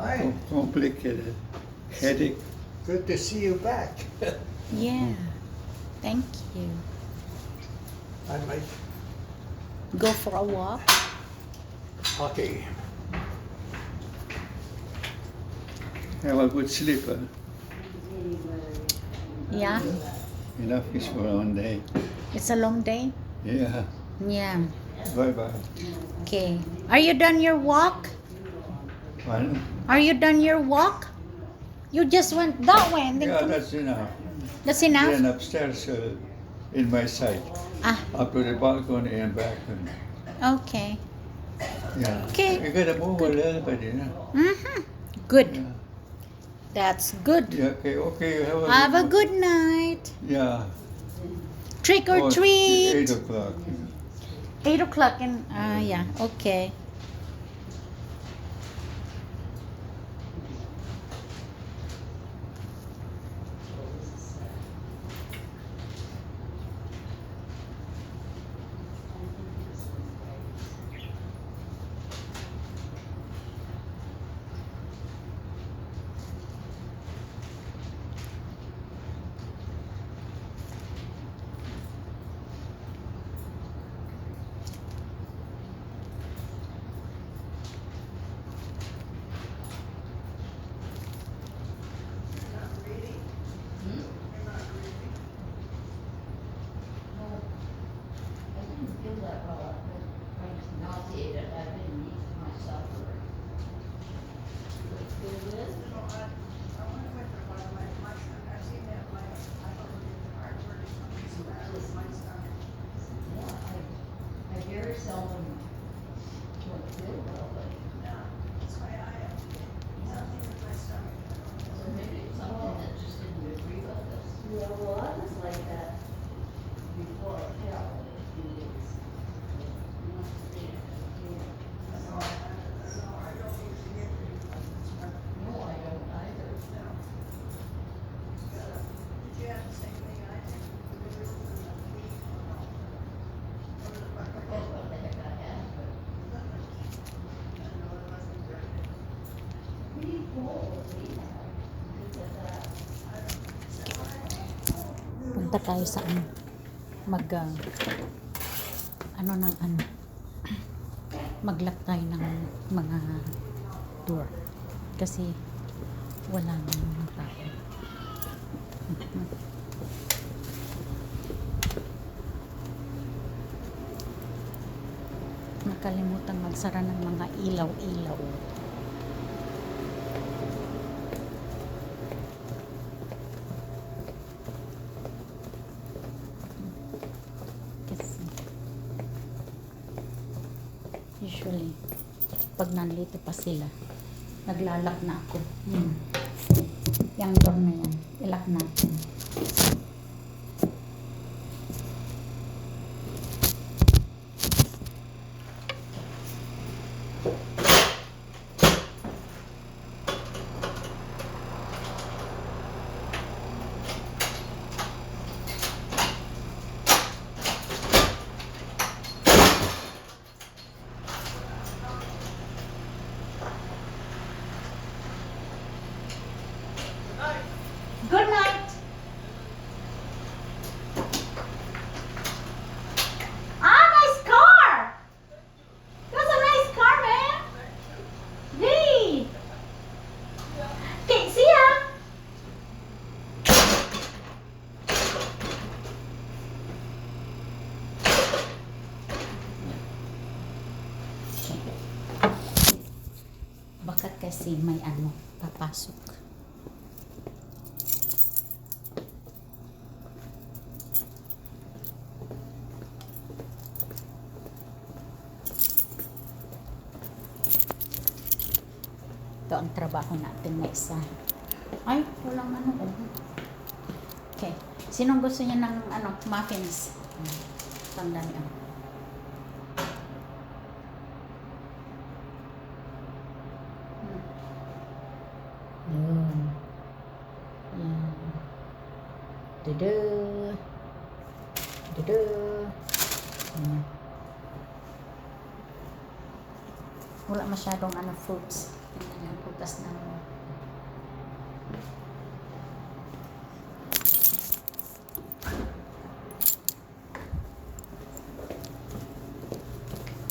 Hi. Complicated. Headache. Good to see you back. Yeah. Thank you. I might. Go for a walk. Okay. Have a good sleep. Yeah. Enough is for one day. It's a long day. Yeah. Yeah. Bye-bye. Okay. Are you done your walk? One. Are you done your walk? You just went that way and then Yeah, come. that's enough. That's enough? Then upstairs in my side. Ah, Up to the balcony and back. okay. Yeah. Okay. You gotta move a little bit, you know. Mm-hmm. Good. Yeah. That's good. Yeah, okay, okay. Have a good night. Yeah. Trick or Oh, treat. 8 o'clock. 8 o'clock and yeah, okay. Very seldom don't feel well, but so maybe it's something that just didn't agree with us. Yeah, well, I was like that before I fell a few days. No, I don't either. That's what the heck I had, but. Pretty cool what we had. Because of that. Punta tayo sa ano. Ano ng ano. Mag-lock tayo ng mga door. Kasi wala na yung tao. Nakalimutan magsara ng mga ilaw-ilaw. Kasi usually pag nandito pa sila, naglalak na ako. Yung door na yan, ilak natin. Good night. Ah, nice car. That's a nice car, man. Hey. Okay, see ya. Bakat kasi may ano, papasok. Ito ang trabaho natin na isa. Ay, walang ano. Okay. Sinong gusto niya ng ano, muffins? Tanda niyo. Yun. Yan. Dudu. Dudu. Yan. Wala masyadong ano, fruits. Ayan, butas na.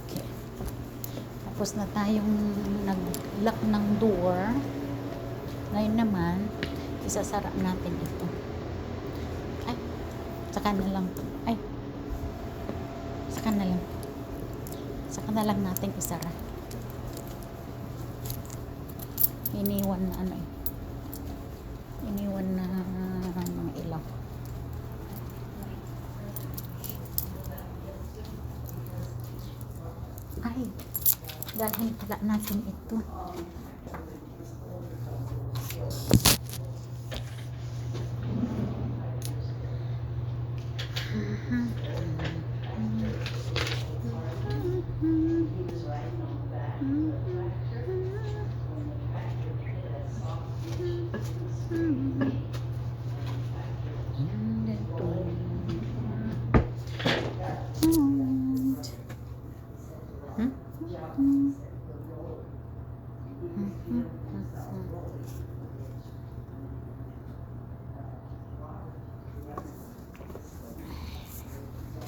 Okay. Tapos na tayong nag-lock ng door. Ngayon naman, isasara natin ito. Ay, saka na lang. Ay, saka na lang. Saka na lang natin isara. Iniwan na ano eh. Iniwan na mga ilaw. Ay, dahil pala natin ito.